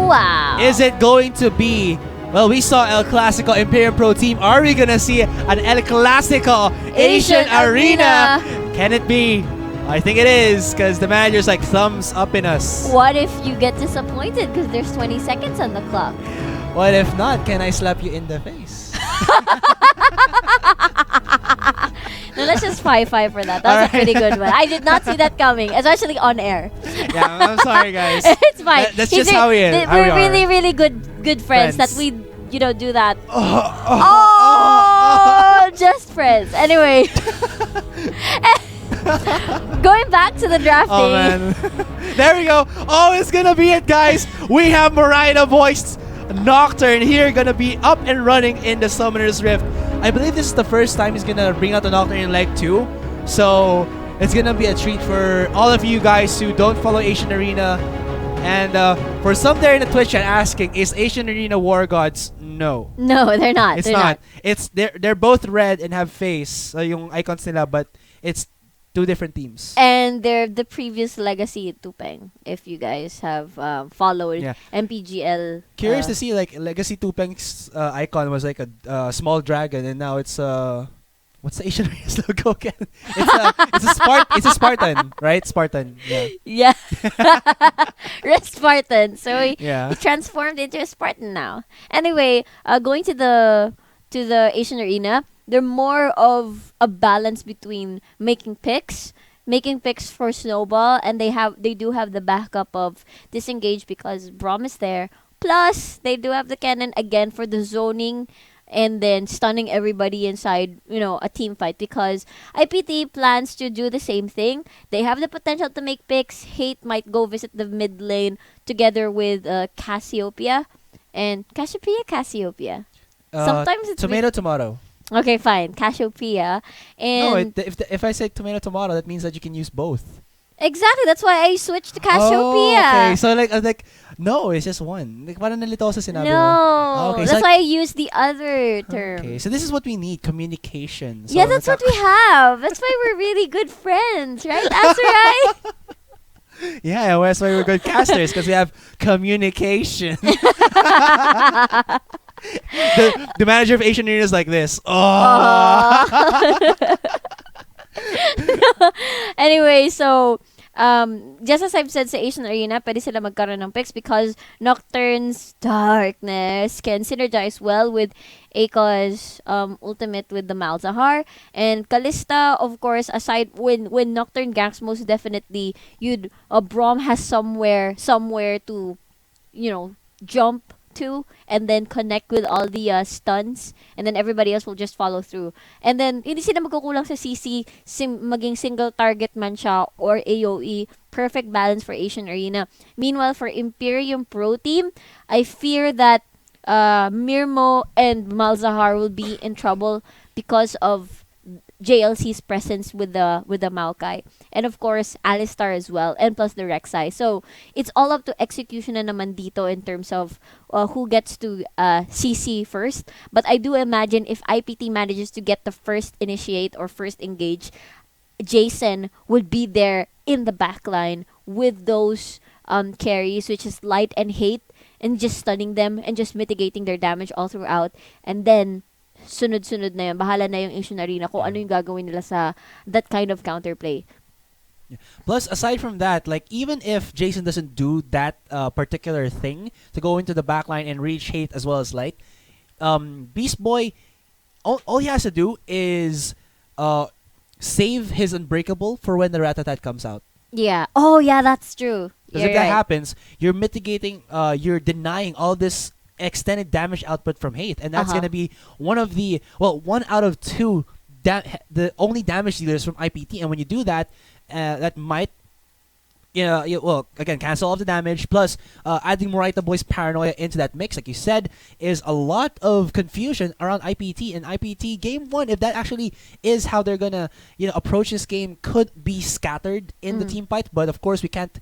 Wow. Is it going to be... Well, we saw El Clasico Imperium Pro Team. Are we going to see an El Clasico Asian Arena? Can it be? I think it is, because the manager's like thumbs up in us. What if you get disappointed because there's 20 seconds on the clock? What if not? Can I slap you in the face? No, let's just 5-5 for that. That was a pretty good one. I did not see that coming, especially on air. Yeah, I'm sorry, guys. It's fine. That's just how we are. We're really, really good friends that we, do that. Just friends. Anyway. Going back to the drafting. Oh, man. There we go. Oh, it's going to be it, guys. We have Marina Voiced Nocturne here, going to be up and running in the Summoner's Rift. I believe this is the first time he's going to bring out the Nocturne in Leg 2. So, it's going to be a treat for all of you guys who don't follow Asian Arena. And for some there in the Twitch chat asking, is Asian Arena War Gods? No. No, they're not. It's not. They're both red and have face, yung icons nila, but it's two different teams. And they're the previous Legacy Tupeng, if you guys have followed MPGL. Curious to see, like, Legacy Tupeng's icon was like a small dragon, and now it's what's the Asian Arena's logo again? It's a Spartan, right? Spartan. Yeah. Red Spartan. So he Yeah. transformed into a Spartan now. Anyway, going to the Asian Arena, they're more of a balance between making picks for Snowball, and they do have the backup of Disengage because Braum is there. Plus, they do have the cannon again for the zoning and then stunning everybody inside, a team fight, because IPT plans to do the same thing. They have the potential to make picks. Hate might go visit the mid lane together with Cassiopeia. And Cassiopeia. Sometimes it's tomato. Okay, fine. Cassiopeia. And no, if I say tomato, that means that you can use both. Exactly. That's why I switched to Cassiopeia. Oh, okay. So no, it's just one. Like, parang nalito sa sinabi mo. No. Okay, that's why I used the other term. Okay, so this is what we need, communication. So yeah, that's what we have. That's why we're really good friends, right, Asurai? Yeah, that's why we're good casters, because we have communication. The manager of Asian Arena is like this. Anyway, so just as I've said sa Asian Arena, pwede sila magkaroon ng picks because Nocturne's darkness can synergize well with Eiko's ultimate with the Malzahar. And Kalista, of course, aside when Nocturne ganks, most definitely Braum has somewhere to jump to and then connect with all the stuns, and then everybody else will just follow through. And then hindi sila magkukulang sa CC, maging single target man siya or AoE. Perfect balance for Asian Arena. Meanwhile, for Imperium Pro Team, I fear that Mirmo and Malzahar will be in trouble because of JLC's presence with the Maokai, and of course Alistar as well, and plus the Rek'Sai. So it's all up to execution na naman dito in terms of who gets to CC first. But I do imagine if IPT manages to get the first initiate or first engage, Jason would be there in the backline with those carries, which is Light and Hate, and just stunning them and just mitigating their damage all throughout. And then sunod-sunod na yun. Bahala na yung Asian Arena kung ano yung gagawin nila sa that kind of counterplay. Yeah. Plus, aside from that, like, even if Jason doesn't do that particular thing to go into the backline and reach Hate as well as Light, Beast Boy, all he has to do is save his Unbreakable for when the Ratatat comes out. Yeah. Oh, yeah, that's true. Because if that happens, you're mitigating, you're denying all this extended damage output from Hate, and that's going to be one out of two the only damage dealers from IPT. And when you do that, that might again cancel all the damage, plus adding Morita Boy's paranoia into that mix, like you said, is a lot of confusion around IPT. And IPT game 1, if that actually is how they're gonna approach this game, could be scattered in the team fight. But of course we can't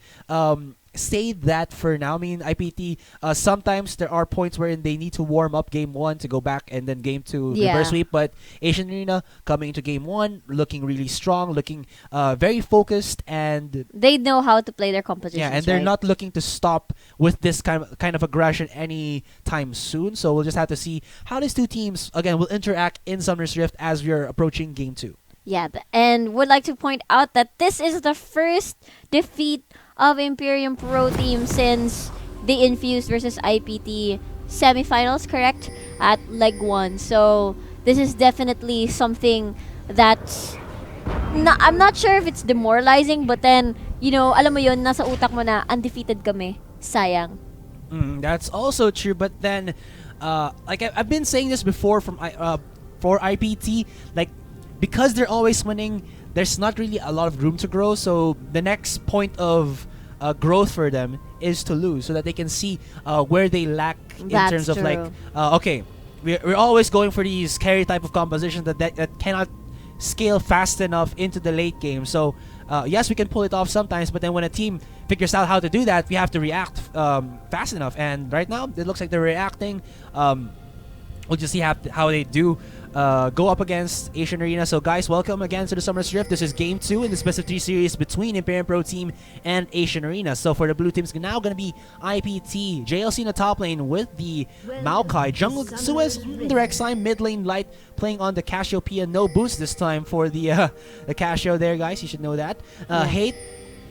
say that for now. I mean, IPT, sometimes there are points wherein they need to warm up game 1 to go back and then game 2 reverse sweep. But Acion Arena coming into game 1 looking really strong, looking very focused, and they know how to play their compositions. yeah, and they're not looking to stop with this kind of aggression anytime soon. So we'll just have to see how these two teams again will interact in Summoner's Rift as we are approaching game 2. Yeah, and would like to point out that this is the first defeat of Imperium Pro Team since they infused versus IPT semifinals, correct? At leg 1. So this is definitely something that's I'm not sure if it's demoralizing, but then, you know, alam mo yun, nasa utak mo na undefeated kami. Sayang. That's also true, but then like I've been saying this before for IPT, like because they're always winning, there's not really a lot of room to grow. So the next point of growth for them is to lose, so that they can see where they lack in terms of like, okay, we're always going for these carry type of compositions that cannot scale fast enough into the late game. So yes, we can pull it off sometimes, but then when a team figures out how to do that, we have to react fast enough. And right now, it looks like they're reacting. We'll just see how they do go up against Acion Arena. So guys, welcome again to the Summer's Rift. This is game 2 in the best of 3 series between Imperium Pro Team and Acion Arena. So for the blue teams, now going to be IPT. JLC in the top lane with the Maokai. Jungle Suez, direct side, mid lane Light playing on the Cassiopeia. No boost this time for the Cassio there, guys. You should know that. Hate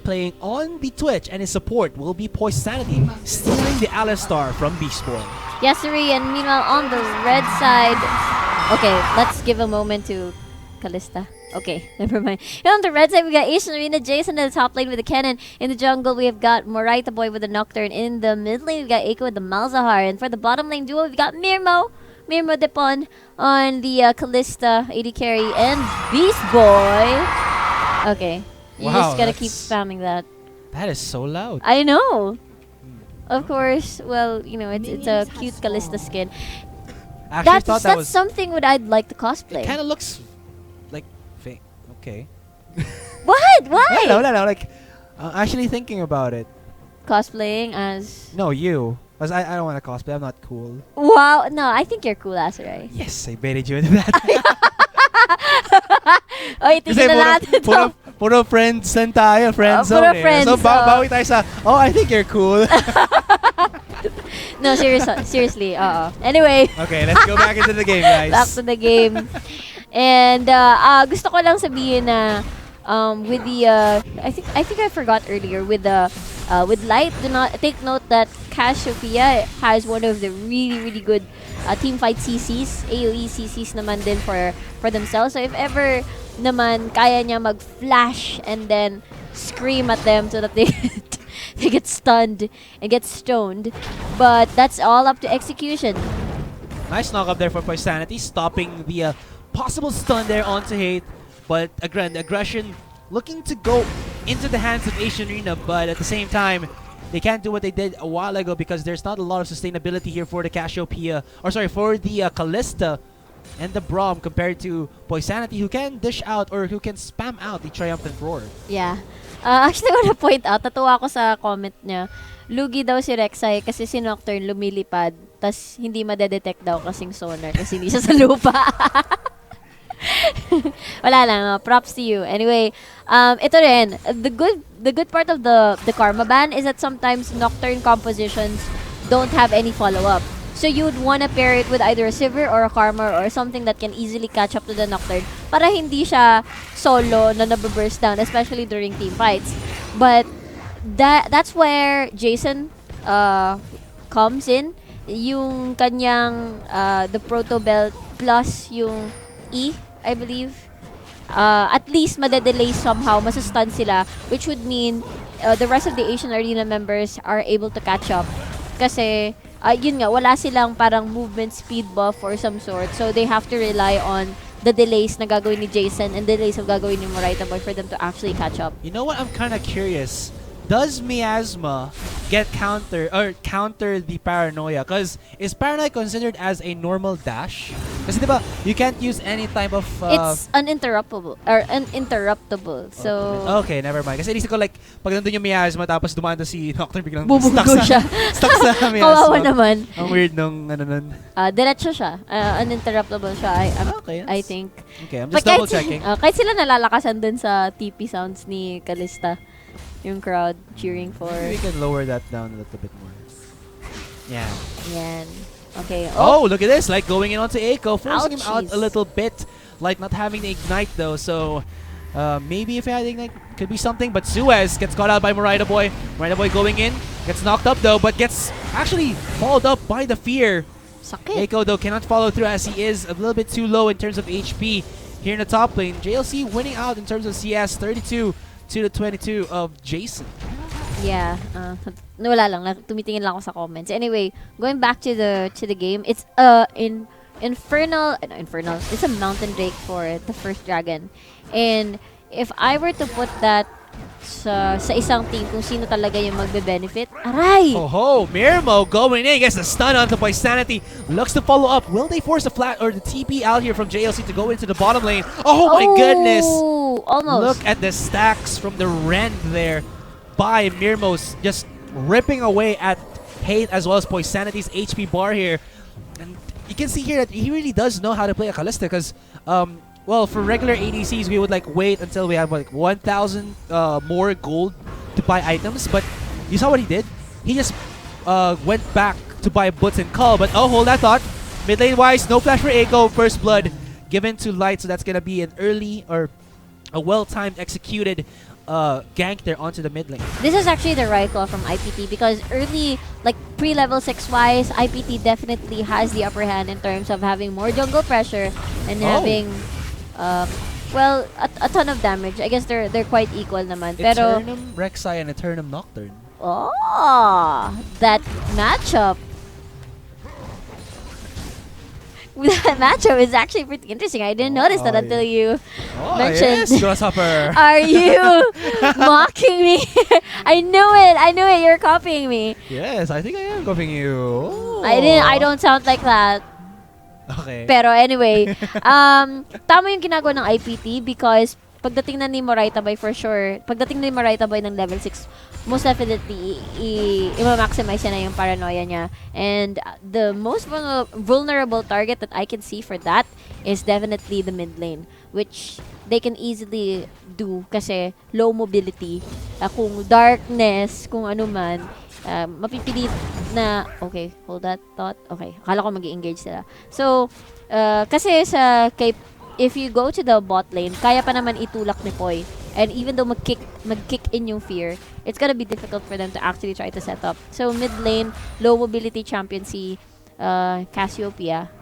playing on the Twitch, and his support will be Poisanity, stealing the Alistar from Beast Boy. Yasuri, and meanwhile on the red side, okay, let's give a moment to Kalista. Okay, never mind. And on the red side, we got Acion Arena, Jason in the top lane with the cannon. In the jungle, we have got Morai the boy with the Nocturne. In the mid lane, we got Eiko with the Malzahar. And for the bottom lane duo, we got Mirmo Depon on the Kalista, AD carry, and Beast Boy. Okay, you just gotta keep spamming that. That is so loud. I know. Of course, well, you know, it's a cute Kalista skin. That's something I'd like to cosplay. It kind of looks like fake. Okay. What? Why? No. Like, actually thinking about it. Cosplaying as... No, you. Because I don't want to cosplay. I'm not cool. Wow. No, I think you're cool, Asurai. Yes, I baited you into that. Oy, tignan na natin to. Puro friends lang tayo. Friends zone. Puro friends. So, bawi tayo sa, I think you're cool. No, seriously. Anyway. Okay, let's go back into the game, guys. Back to the game. And gusto ko lang sabihin na with the I think I forgot earlier with Light, do not take note that Cassiopeia has one of the really good team fight CCs, AoE CCs naman din for themselves. So if ever naman kaya niya mag-flash and then scream at them so that they they get stunned and get stoned. But that's all up to execution. Nice knock up there for Poisanity, stopping the possible stun there onto Hate. But again, the aggression looking to go into the hands of Acion Arena, but at the same time, they can't do what they did a while ago because there's not a lot of sustainability here for the Cassiopeia, for the Kalista and the Braum compared to Poisanity, who can dish out or who can spam out the Triumphant Roar. Yeah. Actually, I want to point out, natuwa ako sa comment niya. Lugi daw si Rek'Sai kasi si Nocturne lumilipad, tas hindi madedetect daw kasing sonar kasi hindi siya sa lupa. Wala lang, props to you. Anyway, ito rin, the good part of the Karma ban is that sometimes Nocturne compositions don't have any follow-up. So you'd want to pair it with either a Sivir or a Karma or something that can easily catch up to the Nocturne para hindi siya solo na nababurst down, especially during team fights. But that's where Jason comes in. Yung kanyang the Proto Belt plus yung E, I believe. At least madedelay somehow, masustun sila, which would mean the rest of the Acion Arena members are able to catch up. Kasi yun nga, wala silang parang movement speed buff or some sort. So they have to rely on the delays na gagawin ni Jason and delays of gagawin ni Morai Boy for them to actually catch up. You know what? I'm kind of curious. Does Miasma get counter the paranoia? Because is paranoia considered as a normal dash? Kasi diba, you can't use any type of... It's uninterruptible. Or uninterruptible. So... Okay, never mind. Kasi inisip ko like, pag nandun yung miasma tapos dumaan na si Nocturne biglang Bubugo siya. stuck sa miasma. Kawawa naman. Ang weird nung ano nun. Diretso siya. Uninterruptible siya. Okay, I think. Okay, I'm just double checking. Kahit sila nalalakasan dun sa TP sounds ni Kalista. Yung crowd cheering for... Maybe we can lower that down a little bit more. Yeah. Yan. Okay. Oh, look at this. Like going in onto Eiko, forcing him out Ouchies. a little bit. Like not having the ignite though. So maybe if he had the ignite, could be something. But Suez gets caught out by Morita Boy. Morita Boy going in. Gets knocked up though, but gets actually followed up by the fear. Sakit. Eiko though cannot follow through as he is a little bit too low in terms of HP here in the top lane. JLC winning out in terms of CS 32 to the 22 of Jason. Yeah. Wala lang. Tumitingin lang ako sa comments. Anyway, going back to the game, it's infernal. It's a mountain drake for the first dragon. And if I were to put that sa isang team kung sino talaga yung magbe-benefit, aray! Oh, Mirmo going in, gets the stun onto by Sanity. Looks to follow up. Will they force the flat or the TP out here from JLC to go into the bottom lane? Oh my goodness! Almost. Look at the stacks from the rend there by Mirmos, just ripping away at Hate as well as Poisanity's HP bar here. And you can see here that he really does know how to play a Kalista because, well, for regular ADCs, we would like wait until we have like 1,000 more gold to buy items. But you saw what he did? He just went back to buy Boots and Cull. But oh, hold that thought. Mid lane wise, no flash for Eiko. First blood given to Light, so that's gonna be an early or a well-timed executed gank there onto the mid lane. This is actually the right call from IPT because early, like pre-level 6 wise, IPT definitely has the upper hand in terms of having more jungle pressure and having, well, a ton of damage. I guess they're quite equal naman. Pero, Eternum Rek'Sai and Eternum Nocturne. oh, that matchup. That matchup is actually pretty interesting. I didn't notice that until you mentioned. Yes, Grasshopper. Are you mocking me? I knew it. You're copying me. Yes, I think I am copying you. Oh. I don't sound like that. Okay. Pero anyway, tama yung ginagawa ng IPT because pagdating na ni Morita Boy for sure, pagdating na ni Morita Boy ng level 6, most definitely i-maximize niya na yung paranoia niya. And the most vulnerable target that I can see for that is definitely the mid lane, which they can easily do kasi low mobility. Kung darkness, kung ano man, mapipilit na, okay, hold that thought. Okay, akala ko mag-engage sila. So, kasi if you go to the bot lane, kaya pa naman itulak ni Poi. And even though mag-kick in yung fear, it's gonna be difficult for them to actually try to set up. So mid lane, low mobility champion si Cassiopeia.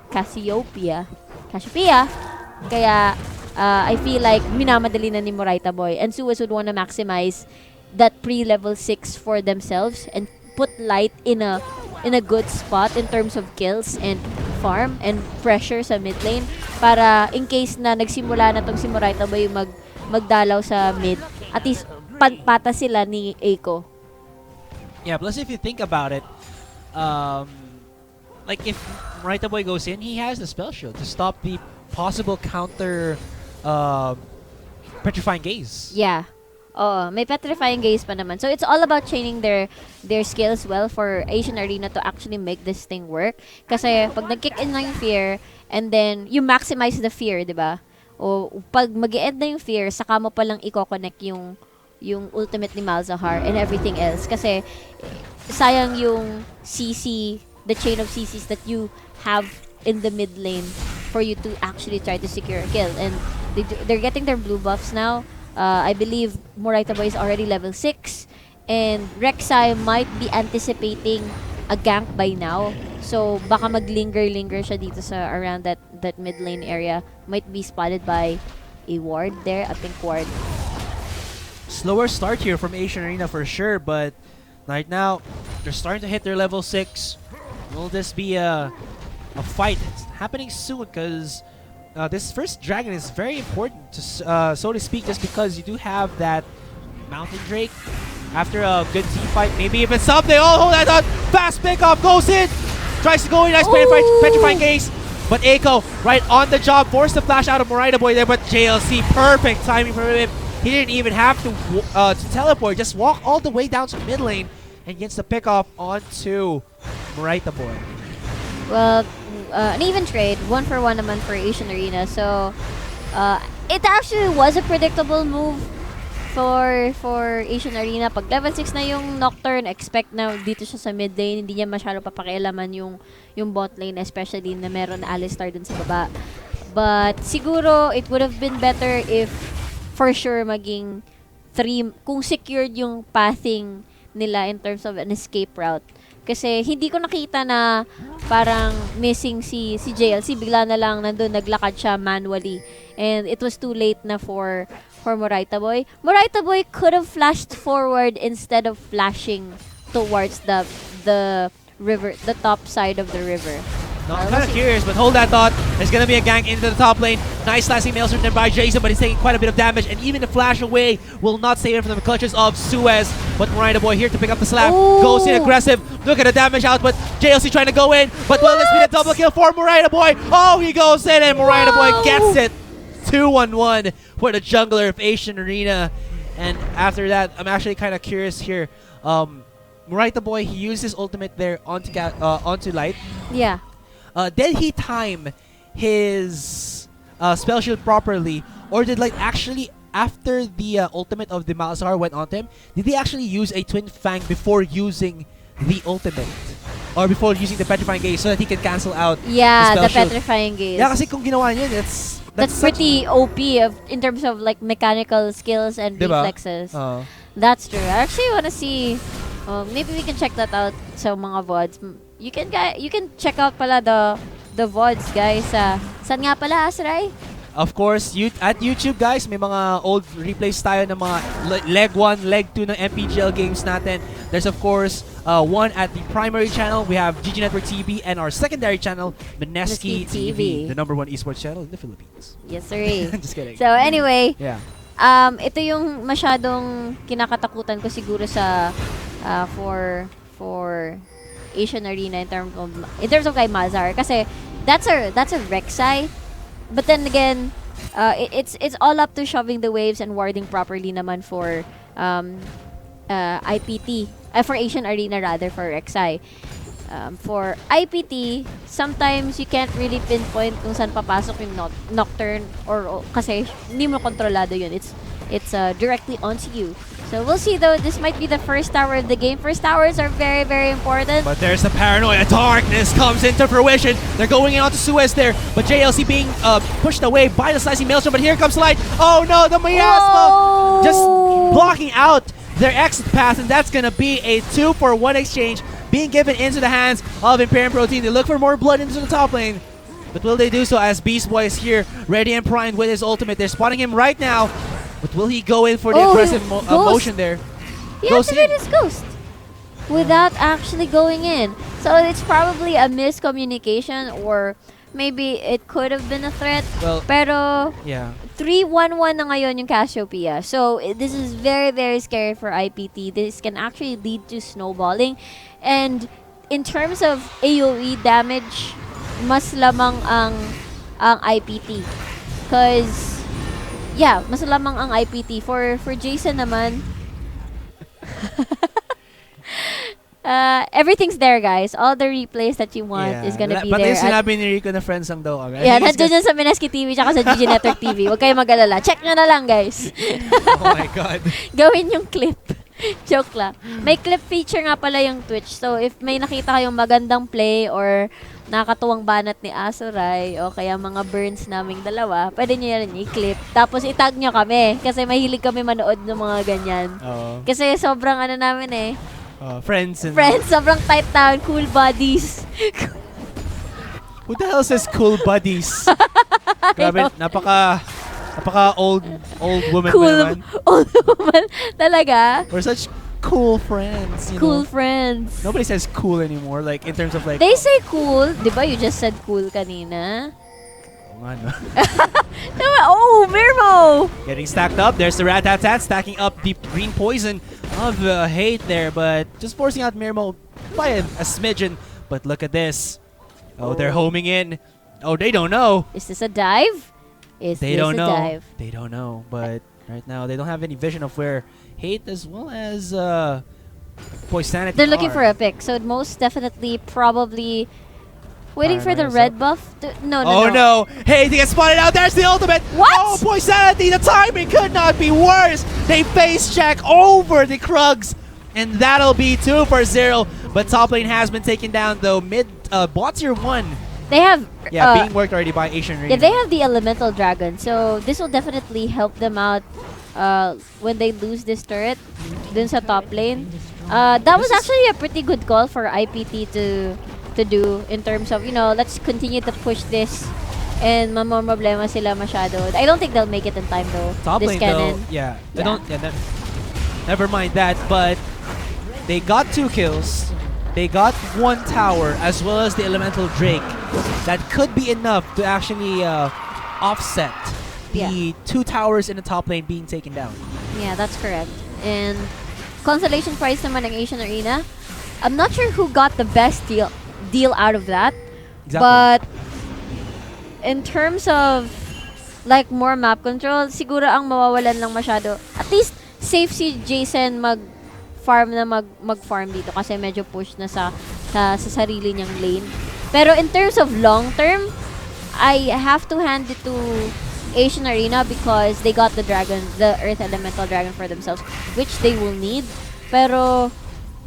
Kaya I feel like minamadali na ni Morita Boy. And Suez would wanna maximize that pre-level 6 for themselves and put Light in a good spot in terms of kills and farm and pressure sa mid lane para in case na nagsimula na tong si Morita Boy magdalaw sa mid, at least pata sila ni Eiko. Yeah, plus if you think about it, like if Morita Boy goes in, he has the spell shield to stop the possible counter petrifying gaze. Yeah. Oh, may petrifying gaze pa naman. So it's all about chaining their skills well for Acion Arena to actually make this thing work. Kasi pag nag-kick in na yung fear and then you maximize the fear, 'di ba? O pag mag-e-end na yung fear, saka mo pa lang i-connect yung ultimate ni Malzahar and everything else. Kasi sayang yung CC, the chain of CCs that you have in the mid lane for you to actually try to secure a kill. And they're getting their blue buffs now. I believe Morita Boy is already level 6 and Rek'Sai might be anticipating a gank by now. So baka maglinger-linger siya dito sa around that mid lane area. Might be spotted by a ward there, a pink ward. Slower start here from Acion Arena for sure, but right now they're starting to hit their level 6. Will this be a fight? It's happening soon because this first dragon is very important, so to speak, just because you do have that Mountain Drake. After a good team fight, maybe even something. Oh, hold that on. Fast pickup, goes in. Tries to go in, nice petrifying gaze. But Aiko, right on the job, forced the flash out of Morita Boy there, but JLC, perfect timing for him. He didn't even have to teleport, just walk all the way down to mid lane and gets the pick off onto Morita Boy. Well, an even trade, 1-for-1 naman for Asian Arena. So, it actually was a predictable move for Asian Arena. Pag level 6 na yung Nocturne, expect na dito siya sa mid lane, hindi niya masyado papakialaman yung bot lane, especially na meron na Alistar dun sa baba. But siguro, it would have been better if for sure maging 3, kung secured yung pathing nila in terms of an escape route. Kasi hindi ko nakita na parang missing si JLC. Bigla na lang nandun, naglakad siya manually. And it was too late na for Morita Boy. Morita Boy could have flashed forward instead of flashing towards the river, the top side of the river. No, I'm kind of curious, but hold that thought. There's going to be a gank into the top lane. Nice slicing maelstrom there by Jason, but he's taking quite a bit of damage, and even the flash away will not save him from the clutches of Suez. But Morita Boy here to pick up the slap. Ooh. Goes in aggressive. Look at the damage output. JLC trying to go in, but will this be a double kill for Morita Boy? Oh, he goes in, and Morita Boy gets it. 2-1-1 for the jungler of Asian Arena. And after that, I'm actually kind of curious here. Morita Boy, he used his ultimate there onto Light. Yeah. Did he time his spell shield properly, or did Light actually, after the ultimate of the Malazar went onto him, did he actually use a Twin Fang before using the ultimate? Or before using the Petrifying Gaze so that he can cancel out Yeah, the the spell shield? Petrifying Gaze. Yeah, kasi kung ginawa niya, That's pretty OP in terms of like mechanical skills and diba? reflexes. That's true. I actually want to see. Maybe we can check that out sa mga VODs. You can check out pala the VODs, guys. Saan nga pala, Asurai? Of course, at YouTube, guys, may mga old replays tayo ng mga leg 1, leg 2 ng MPGL games natin. There's of course one at the primary channel. We have GG Network TV, and our secondary channel, MineskiTV, the #1 eSports channel in the Philippines. Yes, sir. Just kidding. So anyway, Yeah. ito yung masyadong kinakatakutan ko siguro sa for Asian Arena in terms of kay Mazar, kasi that's a Rek'Sai. But then again, it's all up to shoving the waves and warding properly naman for IPT. For Asian Arena rather, for Rek'Sai. For IPT, sometimes you can't really pinpoint kung saan papasok yung Nocturne or kasi hindi mo kontrolado yun. It's directly onto you. So we'll see though. This might be the first tower of the game. First towers are very, very important. But there's the paranoia. Darkness comes into fruition. They're going in onto Suez there. But JLC being pushed away by the slicing maelstrom. But here comes Light. Oh no, the miasma just blocking out their exit path. And that's going to be a 2-for-1 exchange being given into the hands of Imperium Protein. They look for more blood into the top lane. But will they do so as Beast Boy is here, ready and primed with his ultimate? They're spotting him right now. But will he go in for the aggressive motion there? He activated his ghost without actually going in. So it's probably a miscommunication, or maybe it could have been a threat. Well, pero yeah. 3-1-1 na ngayon yung Cassiopeia. So this is very, very scary for IPT. This can actually lead to snowballing. And in terms of AoE damage, mas lamang ang IPT. Because yeah, mas lamang ang IPT. For Jason naman, everything's there, guys. All the replays that you want is gonna be there. Pati sinabi ni Riku na friends lang daw. Okay? Yeah, nandiyan dyan sa MineskiTV tsaka sa GG Network TV. Huwag kayong mag-alala. Check nyo na lang, guys. Oh my God. Gawin yung clip. Joke lang. May clip feature nga pala yung Twitch. So, if may nakita kayong magandang play or nakakatuwang banat ni Asurai o kaya mga burns naming dalawa, pwede nyo yan i-clip. Tapos itag nyo kami kasi mahilig kami manood ng mga ganyan. Kasi sobrang ano namin eh. Friends, sobrang tight down, cool buddies. Who the hell says cool buddies? Grabe, napaka old woman Cool naman. old woman talaga. We're such cool friends, you Cool know? friends. Nobody says cool anymore, like in terms of like. They say cool. Di ba you just said cool kanina? Oh, ano. Oh, Mirmo! Getting stacked up. There's the Rat-Tat-Tat stacking up the green poison of hate there, but just forcing out Mirmo by a smidgen. But look at this. Oh, they're homing in. Oh, they don't know. Is this a dive? Is They this don't a know. dive? They don't know. But right now, they don't have any vision of where Hate as well as Poisanity They're looking are. for a pick, so most definitely probably waiting for the Paranoia's red up. buff. No, Oh no! Hey, they get spotted out. There's the ultimate. What? Oh, Poisanity! The timing could not be worse. They face check over the Krugs, and that'll be 2-0. But top lane has been taken down though. Mid bot tier 1. They have Yeah, being worked already by Acion Quiapon. yeah, they have the elemental dragon, so this will definitely help them out when they lose this turret dun sa top lane. That was actually a pretty good call for IPT to do in terms of, let's continue to push this and mamomroblema sila masyado. I don't think they'll make it in time though. Top this lane cannon. though, yeah. They Yeah. don't. Yeah, never mind that. But they got 2 kills. They got 1 tower as well as the elemental Drake. That could be enough to actually offset the 2 towers in the top lane being taken down. Yeah, that's correct. And consolation prize naman ng Asian Arena. I'm not sure who got the best deal out of that. Exactly. But in terms of like more map control, siguro ang mawawalan lang masyado. At least safe si Jason mag-farm na mag-farm dito kasi medyo push na sa sarili niyang lane. Pero in terms of long term, I have to hand it to Asian Arena because they got the Earth Elemental Dragon for themselves, which they will need. Pero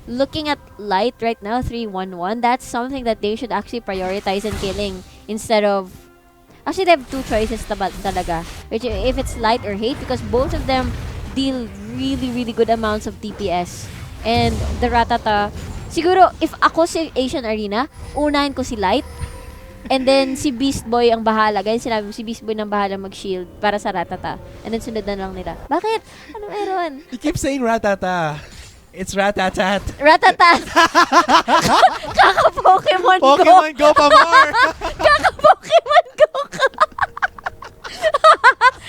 looking at Light right now, 3-1-1, that's something that they should actually prioritize in killing instead of... Actually, they have 2 choices talaga. Which if it's Light or Hate, because both of them deal really, really good amounts of DPS. And the Ratata, siguro, if ako si Asian Arena, unahin ko si Light. And then, si Beast Boy ang bahala. Ganyan sinabi mo, si Beast Boy nang bahala mag-shield para sa Ratata. And then, sunod na lang nila. Bakit? Ano meron? You keep saying Ratata. It's Ratatat. Ratatat! Kaka-Pokemon Go! Pokemon Go pa more! Kaka-Pokemon Go ka!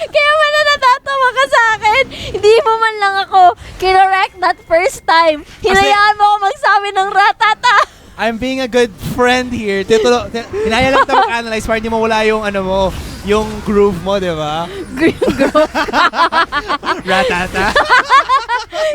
Kaya wala natatawa ka sa akin. Hindi mo man lang ako kinorek that first time. Hinayaan mo ako magsabi ng Ratata! I'm being a good friend here. Hinaya lang tayo mag-analyze para hindi mawala yung yung groove mo, di ba? Green Grove. Ratata.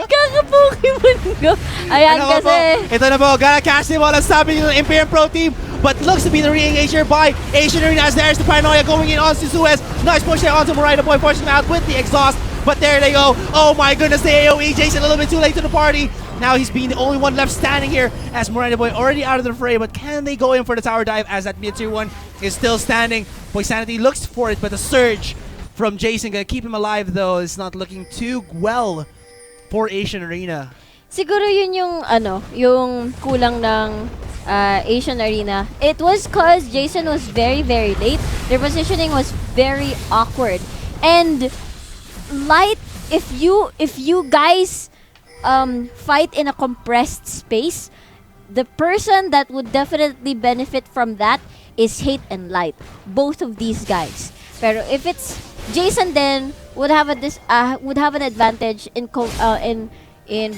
Kaka-Pokemon Go. Ayan Ano kasi. po, ito na po, gonna cast the ball ang sabi ng Imperium Pro Team, but looks to be the re-engage here by Asian Arena as there's the Paranoia going in on Suez. Nice push there onto Morida Boy, forcing him out with the exhaust, but there they go. Oh my goodness, the AoE. Jason a little bit too late to the party. Now he's being the only one left standing here as Morida Boy already out of the fray, but can they go in for the tower dive as that mid tier 1 is still standing? Poisanity looks for it, but the surge from Jason gonna keep him alive though. It's not looking too well for Asian Arena. Siguro yun yung kulang ng Asian Arena. It was cause Jason was very, very late. Their positioning was very awkward. And Light, if you guys fight in a compressed space, the person that would definitely benefit from that is Hate and Light. Both of these guys. Pero if it's Jason, then would have an advantage in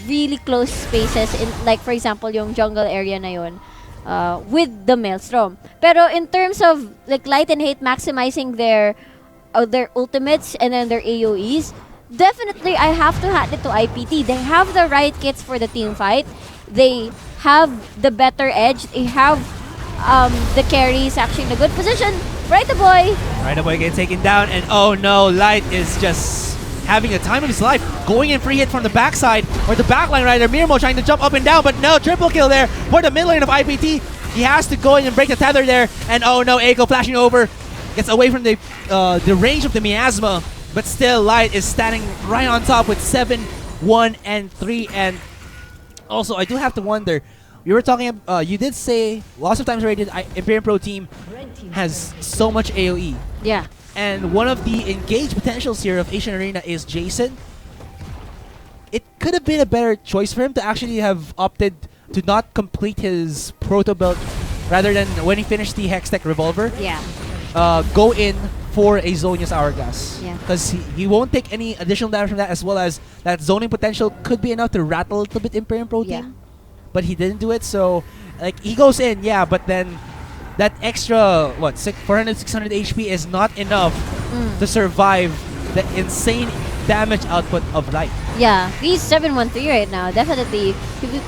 really close spaces, in like for example yung jungle area na yun, with the Maelstrom. Pero in terms of like Light and Hate maximizing their ultimates and then their AoEs, definitely I have to hand it to IPT. They have the right kits for the team fight. They have the better edge. They have the carries actually in a good position. Right the boy. Right away getting taken down, and oh no, Light is just having a time of his life, going in free hit from the backside, or the backline rider, Mirmo trying to jump up and down, but no, triple kill there for the mid lane of IPT. He has to go in and break the tether there, and oh no, Eiko flashing over, gets away from the range of the miasma, but still Light is standing right on top with 7, 1, and 3, and also I do have to wonder, you were talking, you did say lots of times already Imperium Pro Team has so much AoE. Yeah. And one of the engaged potentials here of Asian Arena is Jason. It could have been a better choice for him to actually have opted to not complete his proto belt rather than when he finished the Hex Tech Revolver, Yeah. go in for a Zonia's Hourglass. Yeah. Because he won't take any additional damage from that, as well as that zoning potential could be enough to rattle a little bit Imperium Pro Team. Yeah. But he didn't do it, so like he goes in, yeah, but then that extra, 400, 600 HP is not enough to survive the insane damage output of Light. Yeah, he's 713 right now. Definitely,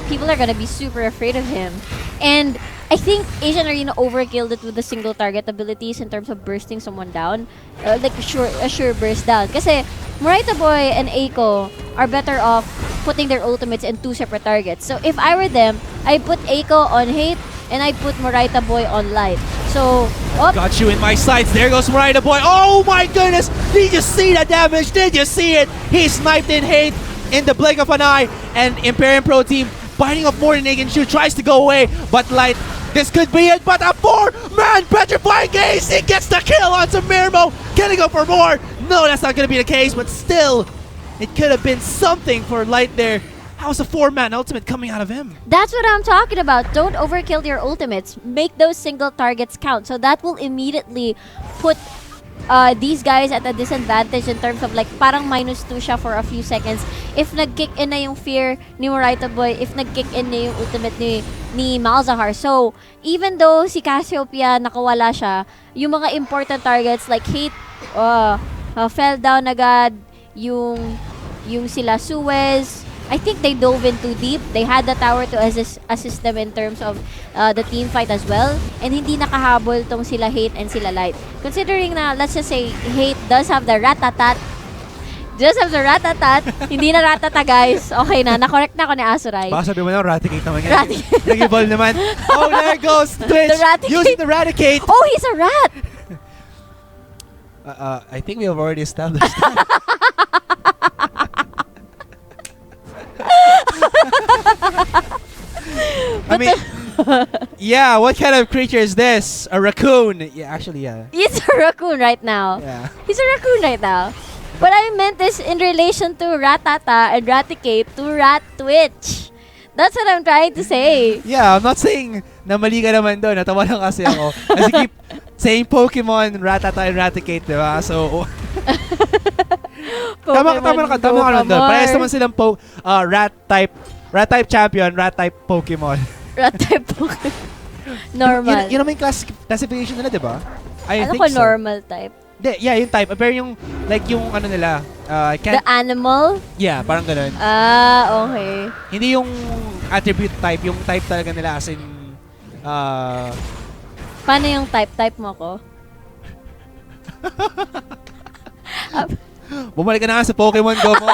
people are gonna be super afraid of him. And I think Acion Arena overkilled it with the single target abilities in terms of bursting someone down. Like a sure burst down. Kasi Morita Boy and Eiko are better off putting their ultimates in 2 separate targets. So if I were them, I put Eiko on Hate and I put Morita Boy on Light. So, got you in my sights. There goes Morita Boy. Oh my goodness! Did you see that damage? Did you see it? He sniped in Hate in the blink of an eye, and Imperium Pro Team biting off more than they can shoot, tries to go away, but Light, this could be it, but a 4-man petrifying gaze! He gets the kill onto Mirmo! Can he go for more? No, that's not gonna be the case, but still, it could have been something for Light there. How's a 4-man ultimate coming out of him? That's what I'm talking about. Don't overkill your ultimates. Make those single targets count. So that will immediately put these guys at a disadvantage in terms of like parang -2 siya for a few seconds. If nag-kick in na yung fear ni Morita Boy, if nag-kick in na yung ultimate ni Malzahar. So, even though si Cassiopeia nakawala siya, yung mga important targets like Hate fell down agad, yung sila Suez, I think they dove in too deep. They had the tower to assist them in terms of the team fight as well. And hindi nakahabol tong sila Hate and sila Light. Considering na, let's just say, Hate does have the ratatat. Hindi na ratata, guys. Okay na. Na-correct na ako ni Asurai. Baka sabi mo na, Raticate naman yan. Nag-evolve naman. Oh, there goes Twitch using the Raticate. Oh, he's a rat! I think we have already established that. I mean, yeah, what kind of creature is this? A raccoon. Yeah, actually, yeah. He's a raccoon right now. Yeah. He's a raccoon right now. What I meant is in relation to Ratata and Raticate to Rat Twitch. That's what I'm trying to say. Yeah, I'm not saying na mali ka naman doon. Natawa lang kasi ako. Kasi keep saying Pokemon, Ratata, and Raticate, di ba? So, tama ka nun doon. Parehas naman silang rat-type champion, rat-type Pokemon. Rat-type Pokemon. Normal. Yun naman yung classification nila, di ba? I ano think ko so. normal type? Yeah, yung type. Pero yung, like yung ano nila, the animal? Yeah, parang ganun. Okay. Hindi yung attribute type, yung type talaga nila as in, paano yung type mo ko? Bumalik ka na nga sa Pokemon Go mo.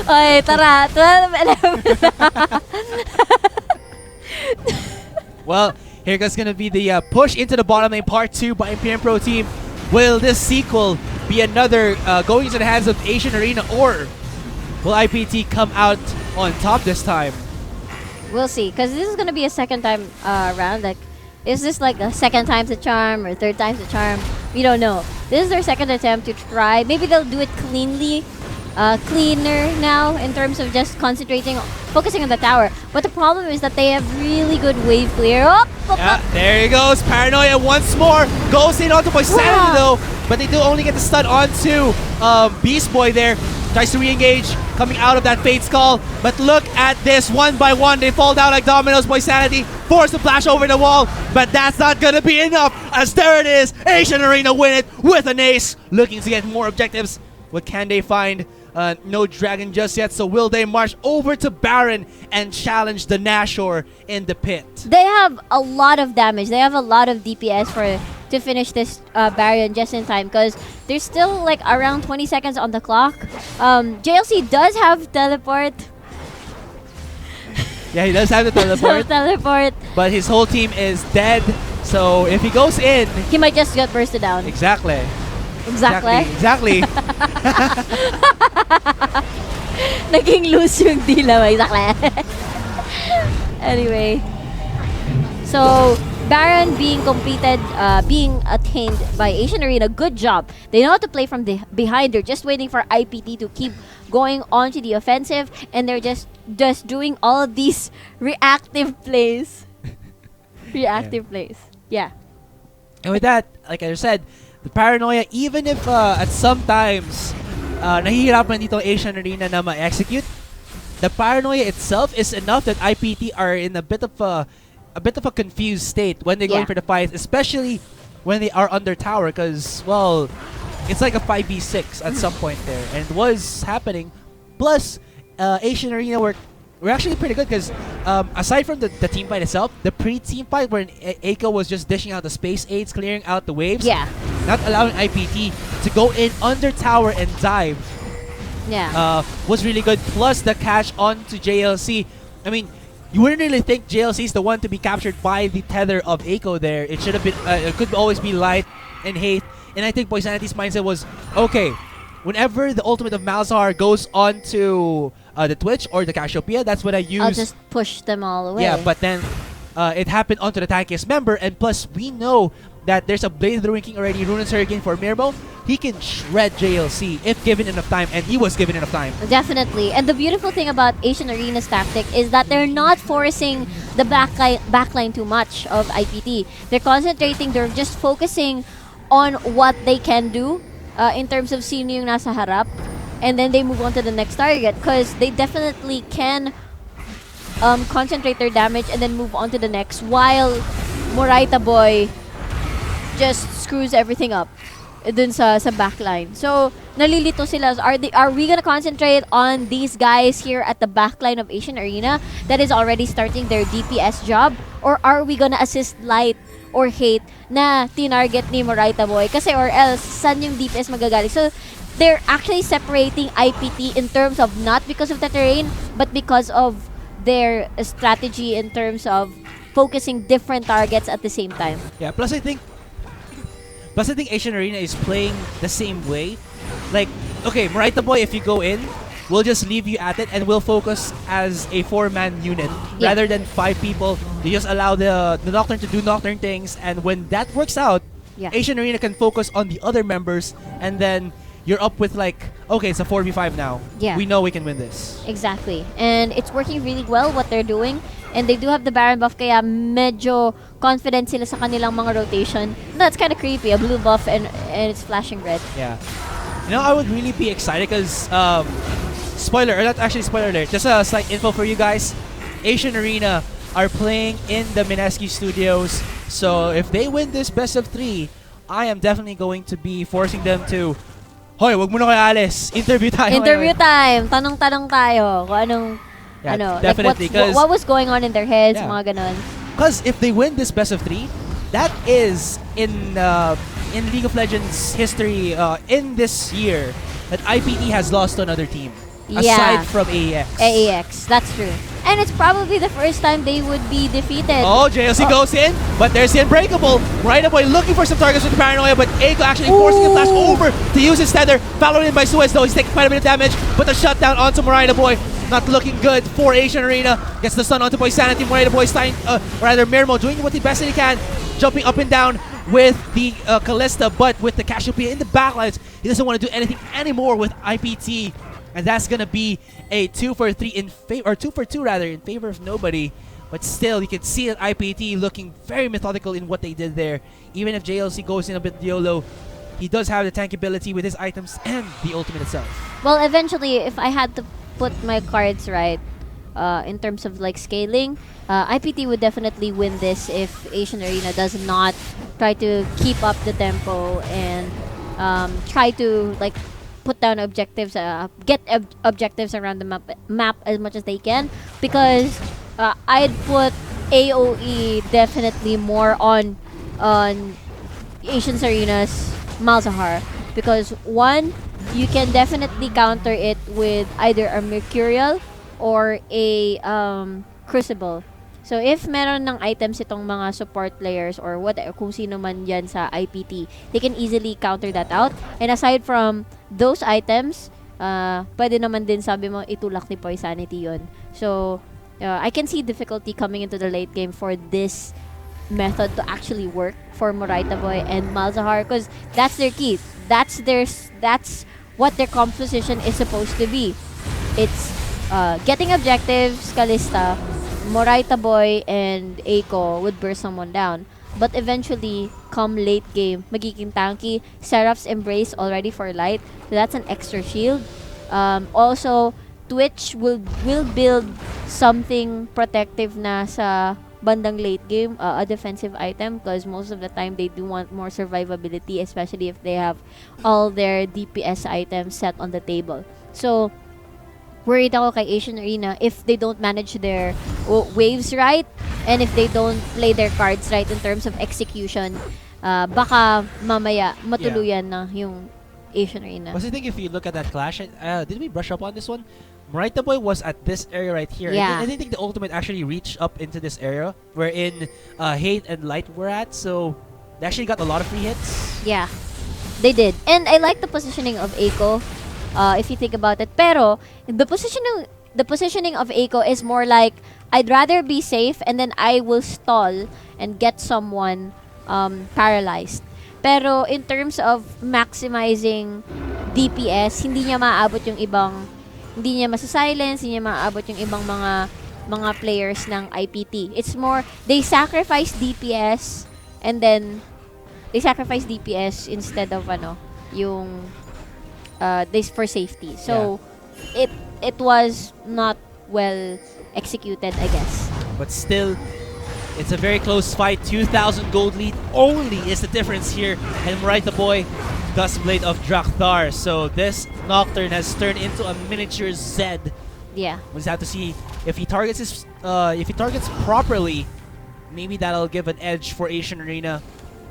Okay, tara. 12, 11. Well, here goes gonna be the push into the bottom lane part 2 by Imperium Pro Team. Will this sequel be another going into the hands of Acion Arena, or will IPT come out on top this time? We'll see, because this is gonna be a second time round. Like, is this like a second time's a charm or third time's a charm? We don't know. This is their second attempt to try. Maybe they'll do it cleaner now in terms of just focusing on the tower. But the problem is that they have really good wave clear. Yeah, there he goes. Paranoia once more. Goes in onto Poisanity though. But they do only get the stun onto Beast Boy there. Tries to re-engage, coming out of that Fate Skull. But look at this, one by one, they fall down like dominoes. Poisanity forced to flash over the wall. But that's not gonna be enough, as there it is. Acion Arena win it with an ace. Looking to get more objectives. What can they find? No dragon just yet, so will they march over to Baron and challenge the Nashor in the pit? They have a lot of damage. They have a lot of DPS to finish this Baron just in time, because there's still like around 20 seconds on the clock. JLC does have teleport. Yeah, he does have the teleport. But his whole team is dead, so if he goes in, he might just get bursted down. Exactly. Naging loose yung dila. Exactly. Anyway. So, Baron being completed, being attained by Acion Arena. Good job. They know how to play from behind. They're just waiting for IPT to keep going on to the offensive. And they're just doing all of these reactive plays. Plays. Yeah. And with that, like I said, the Paranoia, even if at sometimes nahihirapan dito Acion Arena na ma-execute, the paranoia itself is enough that IPT are in a bit of a confused state when they're going Yeah. for the fight, especially when they are under tower, because well, it's like a 5v6 at some point there, and it was happening. Plus, Asian Arena we're actually pretty good because aside from the team fight itself, the pre-team fight where Aiko was just dishing out the space aids, clearing out the waves, Yeah. not allowing IPT to go in under tower and dive, Yeah. was really good. Plus the catch onto JLC. I mean, you wouldn't really think JLC is the one to be captured by the tether of Aiko there. It should have been, it could always be Light and Hate. And I think Poisanity's mindset was, okay, whenever the ultimate of Malzahar goes on to the Twitch or the Cassiopeia, that's what I use. I'll just push them all away. Yeah, but then it happened onto the tankiest member, and plus we know that there's a Blade Ruin King already, Ruinous Hurricane for Mirmo. He can shred JLC if given enough time, and he was given enough time. Definitely. And the beautiful thing about Asian Arena's tactic is that they're not forcing the backline too much of IPT. They're concentrating, they're just focusing on what they can do in terms of sino yung nasa harap, and then they move on to the next target because they definitely can concentrate their damage and then move on to the next, while Moraita Boy just screws everything up dun sa backline. So, nalilito sila. Are we gonna concentrate on these guys here at the backline of Asian Arena that is already starting their DPS job? Or are we gonna assist Light or Hate na tinarget ni Moraita Boy? Kasi or else, saan yung DPS magagaling? So, they're actually separating IPT in terms of not because of the terrain, but because of their strategy in terms of focusing different targets at the same time. Yeah, plus I think Asian Arena is playing the same way. Like, okay, Moraita Boy, if you go in, we'll just leave you at it and we'll focus as a 4-man unit rather than 5 people. You just allow the Nocturne to do Nocturne things, and when that works out, Asian Arena can focus on the other members, and then you're up with like, okay, it's a 4v5 now. Yeah. We know we can win this. Exactly. And it's working really well what they're doing. And they do have the Baron buff, kaya medyo confident sila sa kanilang mga rotation. That's kind of creepy, a blue buff and it's flashing red. Yeah. You know, I would really be excited because, spoiler, or not actually spoiler alert, just a slight info for you guys. Asian Arena are playing in the Mineski studios. So if they win this best of 3, I am definitely going to be forcing them to, hoy, wag mo na kayo alis. Interview tayo. Interview ngayon." time. Tanong-tanong tayo kung anong, Yeah, ano, definitely. like what was going on in their heads, Yeah. mga ganon. Because if they win this best of 3, that is in League of Legends history in this year that IPT has lost to another team. Aside from AEX. AEX, that's true. And it's probably the first time they would be defeated. Oh, JLC goes in, but there's the Unbreakable. Moraita Boy looking for some targets with the Paranoia, but Aiko actually forcing a flash over to use his tether. Followed in by Suez, though. He's taking quite a bit of damage, but the shutdown onto Moraita Boy. Not looking good for Asian Arena. Gets the stun onto Poisanity. Moraita Boy starting, or rather Mirmo doing what the best that he can. Jumping up and down with the Callista, but with the Cassiopeia in the backlines, he doesn't want to do anything anymore with IPT. And that's gonna be a 2 for 3 in favor, or 2 for 2 rather, in favor of nobody. But still, you can see that IPT looking very methodical in what they did there. Even if JLC goes in a bit YOLO, he does have the tank ability with his items and the ultimate itself. Well, eventually, if I had to put my cards right, in terms of like scaling, IPT would definitely win this if Asian Arena does not try to keep up the tempo and try to like put down objectives, get objectives around the map as much as they can, because I'd put AOE definitely more on Asian Arena's Malzahar, because one, you can definitely counter it with either a Mercurial or a Crucible. So if meron ng items itong mga support players or whatever, kung sino man yan sa IPT, they can easily counter that out. And aside from those items, pwede naman din, sabi mo, itulak ni Poisanity yun. So I can see difficulty coming into the late game for this method to actually work for Moraita Boy and Malzahar, because that's their key. That's what their composition is supposed to be. It's getting objectives, Callista, Moraita Boy, and Aiko would burst someone down. But eventually, come late game, magiging tanky. Seraph's Embrace already for Light, so that's an extra shield. Also, Twitch will build something protective na sa bandang late game, a defensive item, because most of the time they do want more survivability, especially if they have all their DPS items set on the table. So worried ako kay Asian Arena if they don't manage their waves right, and if they don't play their cards right in terms of execution, baka mamaya matuluyan na yung Asian Arena. Because I think if you look at that clash, did we brush up on this one? Morita Boy was at this area right here. Yeah. I didn't think the ultimate actually reached up into this area wherein Hate and Light were at, so they actually got a lot of free hits. Yeah, they did. And I like the positioning of Eiko, if you think about it. Pero, the positioning of Eiko is more like, I'd rather be safe and then I will stall and get someone paralyzed. Pero, in terms of maximizing DPS, hindi niya maaabot yung ibang, hindi niya masa-silence, hindi niya maaabot yung ibang mga players ng IPT. It's more, they sacrifice DPS and then they sacrifice DPS instead of yung this for safety. So it was not well executed, I guess. But still, it's a very close fight. 2,000 gold lead only is the difference here. And Morita Boy, Duskblade of Drakthar. So this Nocturne has turned into a miniature Zed. Yeah. We'll just have to see if he targets properly. Maybe that'll give an edge for Asian Arena.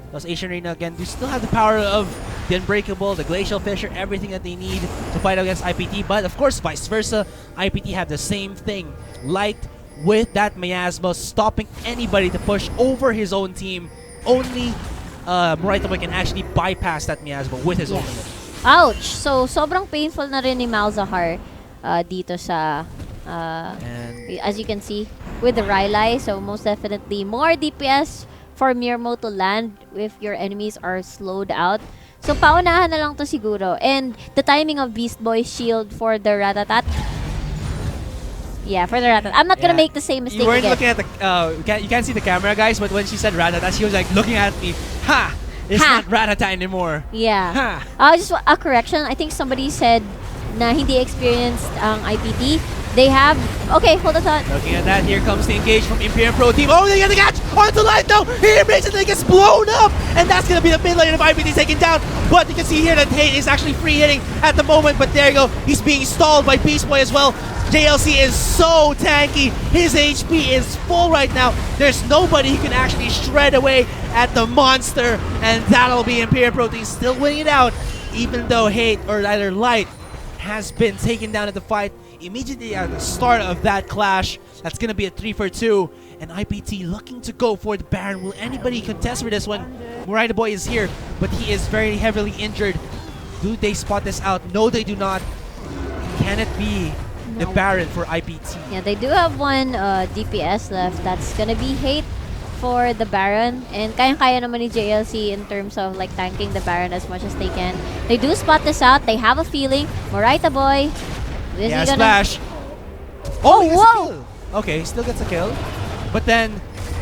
Because Asian Arena, again, do still have the power of the Unbreakable, the Glacial Fissure, everything that they need to fight against IPT. But of course, vice versa, IPT have the same thing. Light with that Miasma, stopping anybody to push over his own team. Only Morita Boy can actually bypass that Miasma with his own ultimate. Ouch! So, sobrang painful na rin ni Malzahar dito sa, as you can see, with the Rylai. So, most definitely, more DPS for Mirmo to land if your enemies are slowed out. So, paunahan na lang to siguro. And the timing of Beast Boy's shield for the Ratatat. Yeah, for the Ratatat. I'm not gonna make the same mistake You weren't again. looking at the... you can't see the camera, guys, but when she said Ratata, she was like looking at me. Ha! It's Ha! not Ratata anymore. Yeah. Ha! Just a correction. I think somebody said na hindi experienced ang IPT. They have... Okay, hold on. Looking at that, here comes the engage from Imperium Pro Team. Oh, they get the catch! Onto Light though! Here breaks it, and it gets blown up! And that's gonna be the mid lane of IPT taken down. But you can see here that Hate is actually free hitting at the moment. But there you go. He's being stalled by Beast Boy as well. JLC is so tanky. His HP is full right now. There's nobody who can actually shred away at the monster. And that'll be Imperium Pro Team still winning it out. Even though Hate, or either Light, has been taken down at the fight. Immediately at the start of that clash, that's going to be a 3-for-2. And IPT looking to go for the Baron. Will anybody contest for this one? Morita Boy is here, but he is very heavily injured. Do they spot this out? No, they do not. Can it be the Baron for IPT? Yeah, they do have one DPS left. That's gonna be Hate for the Baron. And kaya-kaya naman ni JLC in terms of like tanking the Baron as much as they can. They do spot this out. They have a feeling. Morita Boy. Yeah, splash. Oh, whoa! Okay, still gets a kill. But then,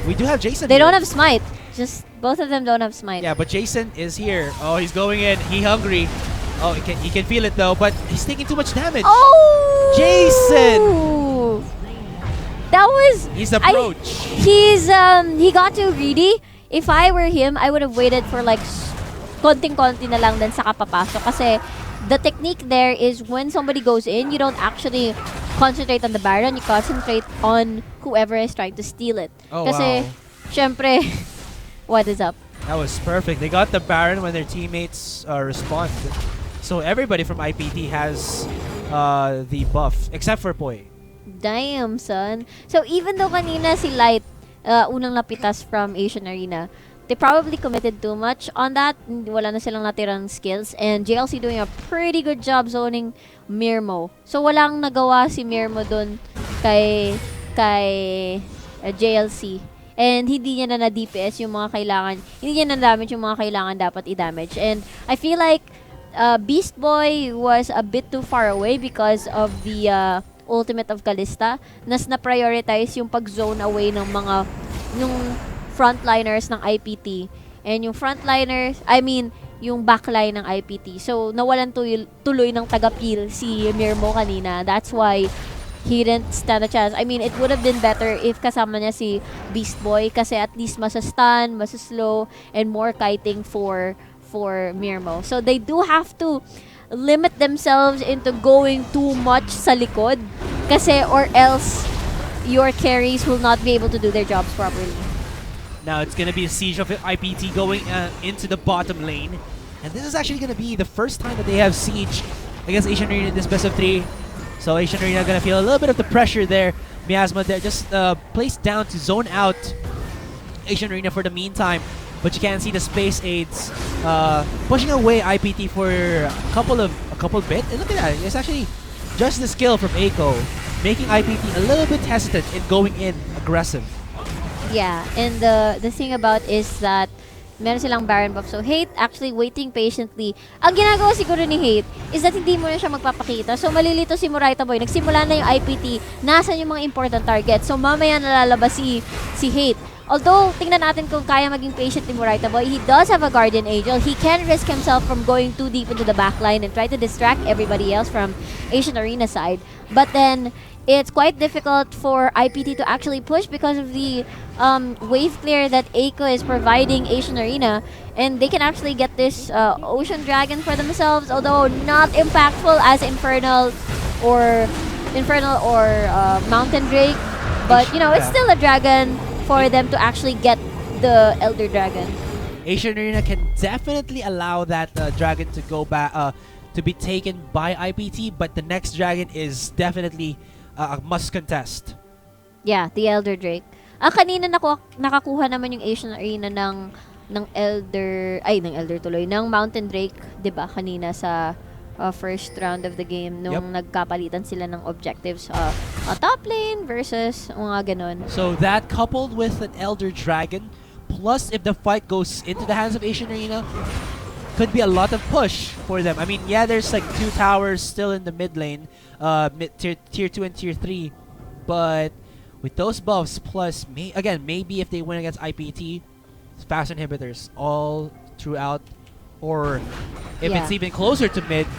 we do have Jason They here. don't have Smite. Just, both of them don't have Smite. Yeah, but Jason is here. Oh, he's going in. He hungry. Oh, he can feel it though, but he's taking too much damage. Oh! Jason! That was... His approach. He got too greedy. If I were him, I would have waited for like konting-konti na lang then saka papasok. Kasi the technique there is when somebody goes in, you don't actually concentrate on the Baron, you concentrate on whoever is trying to steal it. Oh, Kasi, wow. syempre, what is up? That was perfect. They got the Baron when their teammates respond. So everybody from IPT has the buff, except for Poi. Damn, son. So even though kanina si Light, unang napitas from Asian Arena, they probably committed too much on that. Wala na silang natirang skills. And JLC doing a pretty good job zoning Mirmo. So walang nagawa si Mirmo dun kay JLC. And hindi niya na DPS yung mga kailangan. Hindi niya na damage yung mga kailangan dapat i-damage. And I feel like Beast Boy was a bit too far away because of the ultimate of Kalista. Nas na-prioritize yung pag-zone away ng mga frontliners ng IPT. And yung frontliners, yung backline ng IPT. So, nawalan tuloy ng taga-peel si Mirmo kanina. That's why he didn't stand a chance. I mean, it would have been better if kasama niya si Beast Boy kasi at least mas-stun, mas-slow, and more kiting for Mirmo. So, they do have to limit themselves into going too much sa likod kasi or else your carries will not be able to do their jobs properly. Now it's going to be a siege of IPT going into the bottom lane. And this is actually going to be the first time that they have siege against Acion Arena in this best of 3. So Acion Arena going to feel a little bit of the pressure there. Miasma there just placed down to zone out Acion Arena for the meantime. But you can see the space aids pushing away IPT for a couple bit. And look at that, it's actually just the skill from Eiko making IPT a little bit hesitant in going in aggressive. Yeah, and the thing about is that meron silang Baron buff. So, Hate actually waiting patiently. Ang ginagawa siguro ni Hate is that hindi mo na siya magpapakita. So, malilito si Muraita Boy. Nagsimula na yung IPT. Nasaan yung mga important targets? So, mamaya nalalabas si Hate. Although, tingnan natin kung kaya maging patient ni Muraita Boy. He does have a Guardian Angel. He can risk himself from going too deep into the backline and try to distract everybody else from Acion Arena side. But then, it's quite difficult for IPT to actually push because of the wave clear that Eiko is providing Acion Arena, and they can actually get this Ocean Dragon for themselves, although not impactful as Infernal or Mountain Drake. But you know, it's still a dragon for them to actually get the Elder Dragon. Acion Arena can definitely allow that dragon to go back to be taken by IPT, but the next dragon is definitely a must contest. Yeah, the Elder Drake. Kanina nakakuha naman yung Acion Arena ng Mountain Drake, 'di ba? Kanina sa first round of the game nung nagkapalitan sila ng objectives top lane versus mga ganon. So that coupled with an Elder Dragon, plus if the fight goes into the hands of Acion Arena, could be a lot of push for them. I mean, yeah, there's like 2 towers still in the mid lane, tier 2 and tier 3, but with those buffs plus maybe if they win against IPT, fast inhibitors all throughout, or if it's even closer to mid,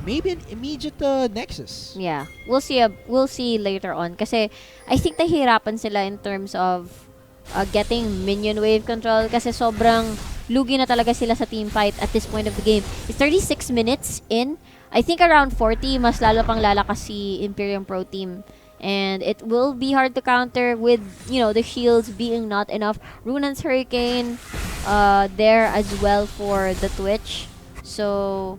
maybe an immediate Nexus. Yeah, we'll see later on kasi I think nahihirapan sila in terms of getting minion wave control kasi sobrang lugi na talaga sila sa team fight at this point of the game. It's 36 minutes in. I think around 40, mas lalo pang lalakas si Imperium Pro Team. And it will be hard to counter with, you know, the shields being not enough. Runan's Hurricane there as well for the Twitch. So,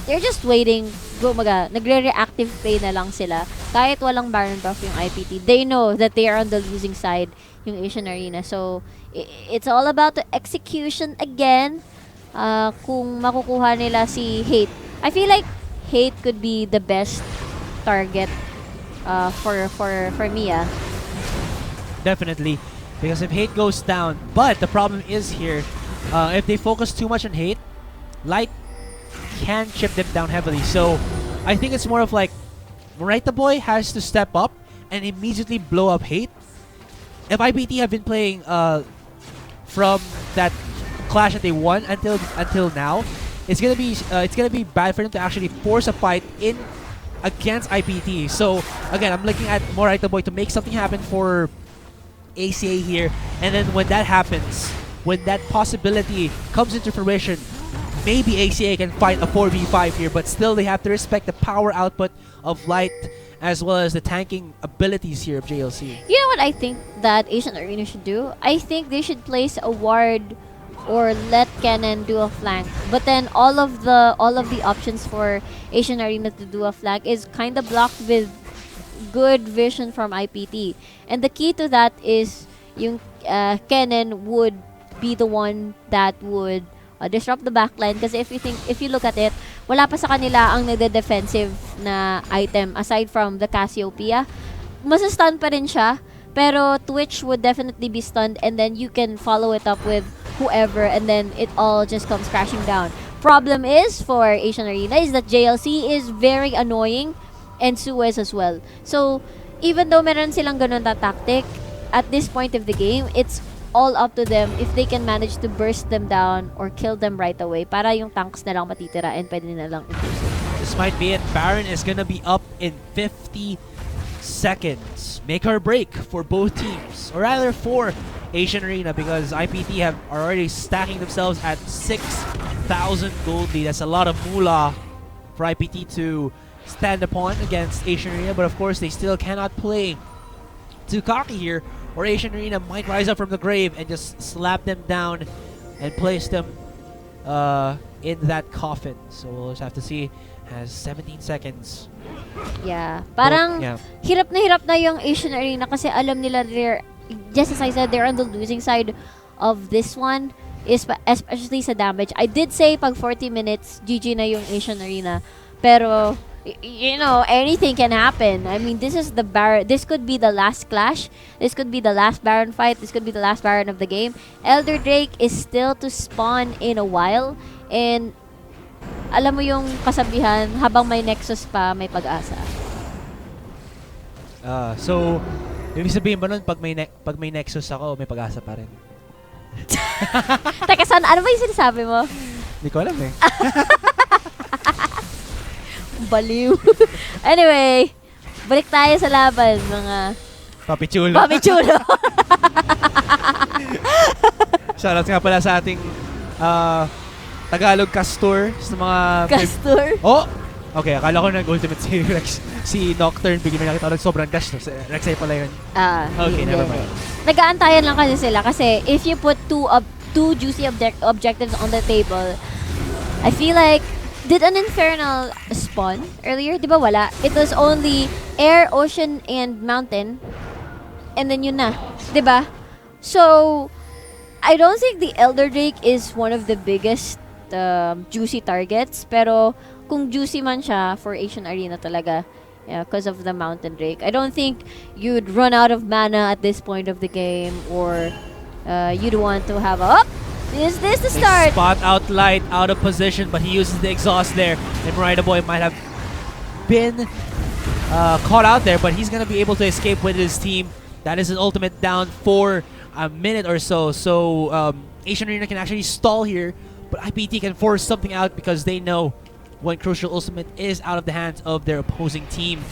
they're just waiting. Nagre-reactive play na lang sila. Kahit walang Baron buff yung IPT, they know that they are on the losing side yung Acion Arena. So, it's all about the execution again. Kung makukuha nila si Hate. I feel like Hate could be the best target for Mia. Definitely, because if Hate goes down, but the problem is here, if they focus too much on Hate, Light can chip them down heavily. So I think it's more of like Muraita Boy has to step up and immediately blow up Hate. If IPT have been playing from that clash that they won until now, it's gonna be bad for them to actually force a fight in against IPT. So again, I'm looking at Muraita Boy to make something happen for ACA here, and then when that happens, when that possibility comes into fruition, maybe ACA can fight a 4v5 here, but still they have to respect the power output of Light as well as the tanking abilities here of JLC. You know what I think that Acion Arena should do? I think they should place a ward or let Cannon do a flank. But then all of the options for Acion Arena to do a flank is kind of blocked with good vision from IPT. And the key to that is yung Cannon would be the one that would disrupt the backline, kasi if you look at it, wala pa sa kanila ang nagde-defensive na item aside from the Cassiopeia. Masastun pa rin siya, pero Twitch would definitely be stunned, and then you can follow it up with whoever, and then it all just comes crashing down. Problem is for Acion Arena is that JLC is very annoying and Suez as well. So even though meron silang ganun na tactic, at this point of the game, it's all up to them if they can manage to burst them down or kill them right away para yung tanks na lang matitira and pwede na lang i-push. This might be it. Baron is gonna be up in 50 seconds. Make or break for both teams, or rather for Acion Arena, because IPT are already stacking themselves at 6,000 gold lead. That's a lot of moolah for IPT to stand upon against Acion Arena, but of course they still cannot play too cocky here, or Acion Arena might rise up from the grave and just slap them down and place them in that coffin. So we'll just have to see. Has 17 seconds. Yeah. Parang hirap na yung Acion Arena kasi alam nila just as I said, they're on the losing side of this one, especially sa damage. I did say pag 40 minutes, GG na yung Acion Arena. Pero, you know, anything can happen. I mean, this is the Baron. This could be the last clash. This could be the last Baron fight. This could be the last Baron of the game. Elder Drake is still to spawn in a while. And alam mo yung kasabihan, habang may Nexus pa, may pag-asa. So, ibig sabihin ba nun, pag may Nexus ako, may pag-asa pa rin? Teka, ano ba yung sinasabi mo? Hindi ko alam eh. Baliw. Anyway, balik tayo sa laban, mga Papichulo. Papichulo. Shoutout nga pala sa ating Tagalog Castor sa mga... Castor? Oh! Okay, akala ko nag-ultimate si si Nocturne. Bigyan na nakita ulit sobrang dash. Rexay pala yun. Okay, never mind. Nag-aantayan lang kasi sila kasi if you put two juicy objectives on the table, I feel like, did an Infernal spawn earlier? Di ba wala? It was only air, ocean, and mountain. And then yun na. Di ba? So, I don't think the Elder Drake is one of the biggest juicy targets, pero kung juicy man siya for Acion Arena talaga, yeah, because of the Mountain Drake. I don't think you'd run out of mana at this point of the game, or you'd want to have a... Is this the start? Spot out light, out of position, but he uses the exhaust there, and Marina Boy might have been caught out there, but he's gonna be able to escape with his team. That is an ultimate down for a minute or so. So Acion Arena can actually stall here, but IPT can force something out because they know when crucial ultimate is out of the hands of their opposing team.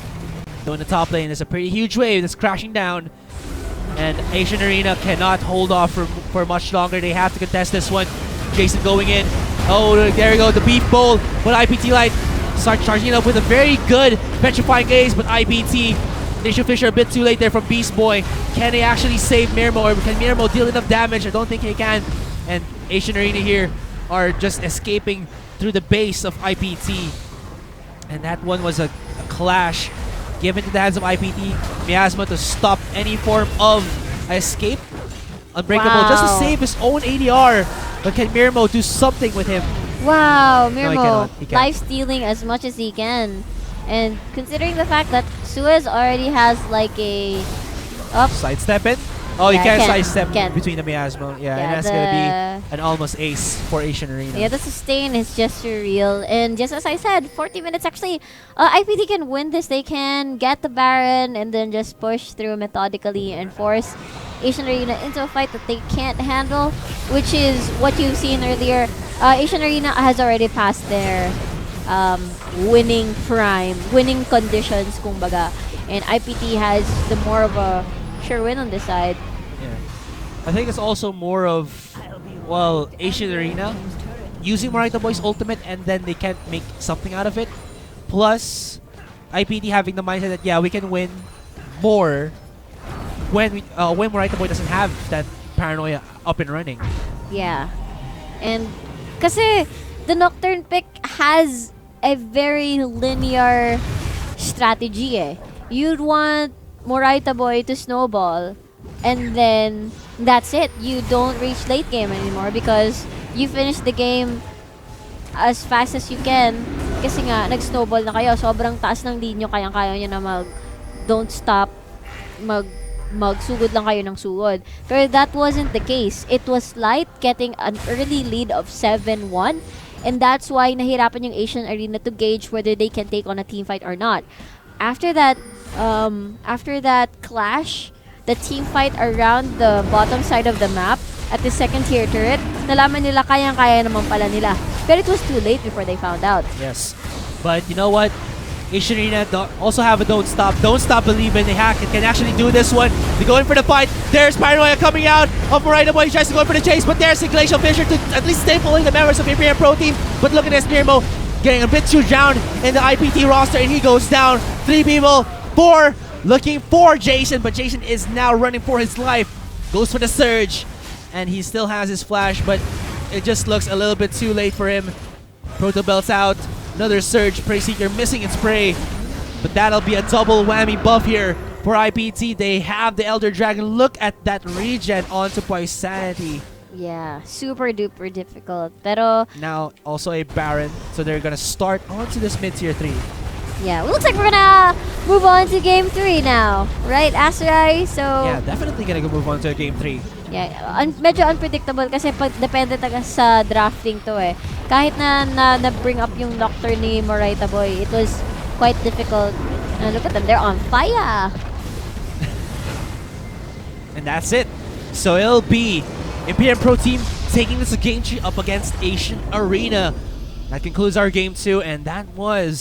So in the top lane, there's a pretty huge wave that's crashing down, and Acion Arena cannot hold off for much longer. They have to contest this one. Jason going in. Oh, there we go, the beef bowl. But IPT Light start charging it up with a very good petrifying gaze, but IPT, Nation Fisher a bit too late there from Beast Boy. Can they actually save Mirmo, or can Mirmo deal enough damage? I don't think he can. And Acion Arena here are just escaping through the base of IPT. And that one was a clash given to the hands of IPT. Miasma to stop any form of escape. Unbreakable just to save his own ADR. But can Mirmo do something with him? Wow, Mirmo, he can't. life stealing as much as he can. And considering the fact that Suez already has like a... Sidestep it? Oh, you Yeah, can't can't. sidestep Can't. between the miasma. Yeah, Yeah, and that's gonna be an almost ace for Acion Arena. Yeah, the sustain is just surreal. And just as I said, 40 minutes actually, IPT can win this. They can get the Baron and then just push through methodically and force Acion Arena into a fight that they can't handle, which is what you've seen earlier. Acion Arena has already passed their winning prime, winning conditions, kumbaga. And IPT has the more of a sure win on this side. Yeah. I think it's also more of, well, Acion Arena using Marita Boy's ultimate and then they can't make something out of it. Plus, IPT having the mindset that, yeah, we can win more when Marita Boy doesn't have that paranoia up and running. Yeah. And kasi the Nocturne pick has a very linear strategy eh. You'd want Morita Boy to snowball, and then that's it. You don't reach late game anymore because you finish the game as fast as you can. Kasi nga, nag-snowball na kayo. Sobrang taas ng lead nyo. Kayang-kaya nyo na don't stop, magsugod lang kayo ng sugod. Pero that wasn't the case. It was Light getting an early lead of 7-1, and that's why nahirapan yung Acion Arena to gauge whether they can take on a team fight or not. After that clash, the team fight around the bottom side of the map at the second tier turret, nalaman nila kayang-kaya naman pala nila. But it was too late before they found out. Yes. But you know what? Acion Arena also have a don't stop. Don't stop believing. They can actually do this one. They're going for the fight. There's Paranoia coming out of Marina Boy. He tries to go for the chase, but there's a Glacial Fissure to at least stay pulling the members of Imperium Pro Team. But look at this, Mirmo getting a bit too drowned in the IPT roster, and he goes down. 3 people, 4 looking for Jason, but Jason is now running for his life. Goes for the surge, and he still has his flash, but it just looks a little bit too late for him. Proto Belt's out. Another surge. Prey Seeker missing its prey. But that'll be a double whammy buff here for IPT. They have the Elder Dragon. Look at that regen onto Poisanity. Yeah, super duper difficult. Pero Now also a Baron. So they're gonna start onto this mid-tier 3. yeah, looks like we're gonna move on to game 3 now. Right, Asurai? So Yeah, definitely gonna go move on to game 3. yeah, medyo unpredictable kasi depende taga sa drafting to eh. Kahit na bring up yung Nocturne ni Moraita Boy, it was quite difficult. Look at them, they're on fire. And that's it. So it'll be Imperium Pro Team taking this game 3 up against Acion Arena. That concludes our game 2, and that was